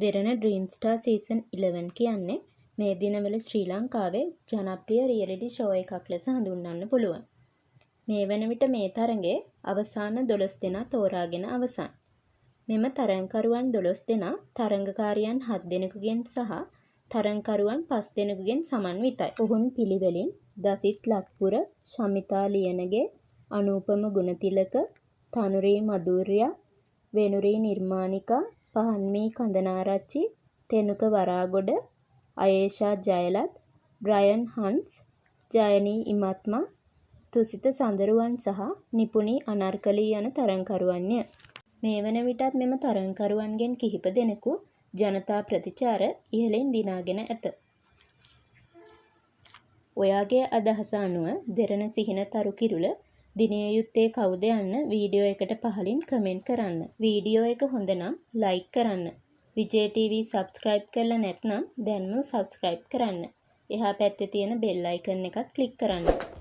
දෙරණ dream star season 11 කියන්නේ මේ දිනවල ශ්‍රී ලංකාවේ ජනප්‍රිය රියැලිටි ෂෝ එකක් ලෙස හඳුන්වන්න පුළුවන්. මේ වන විට මේ තරඟයේ අවසාන 12 දෙනා තෝරාගෙන අවසන්. මෙම තරඟකරුවන් 12 දෙනා තරඟකාරියන් 7 දෙනෙකුගෙන් සහ තරඟකරුවන් 5 දෙනෙකුගෙන් සමන්විතයි. ඔවුන් පිළිවෙලින් දසිත් ලක්පුර, ශමිතා ලියනගේ, අනූපම ගුණතිලක, තනුරී මధుර්යා, වෙනුරී නිර්මානිකා, පහන්මී කන්දනාරච්චි, තෙනුක වරාගොඩ, අයේෂා ජයලත්, බ්‍රයන් හන්ස්, ජයනී ඉමත්මා, තුසිත සඳරුවන් සහ නිපුණී අනර්කලී යන තරඟකරුවන්ය. මේ වන විටත් මෙම තරඟකරුවන්ගෙන් කිහිප දෙනෙකු ජනතා ප්‍රතිචාර ඉහළින් දිනාගෙන ඇත. ඔයාගේ අදහස අනුව දෙරණ සිහින තරු කිරුළ දිනිය යුත්තේ කවුද යන්න වීඩියෝ එකට පහලින් කමෙන්ට් කරන්න. වීඩියෝ එක හොඳ නම් ලයික් කරන්න. විජේ ටීවී සබ්ස්ක්‍රයිබ් කරලා නැත්නම් දැන්ම සබ්ස්ක්‍රයිබ් කරන්න. එහා පැත්තේ තියෙන බෙල් අයිකන් එකත් ක්ලික් කරන්න.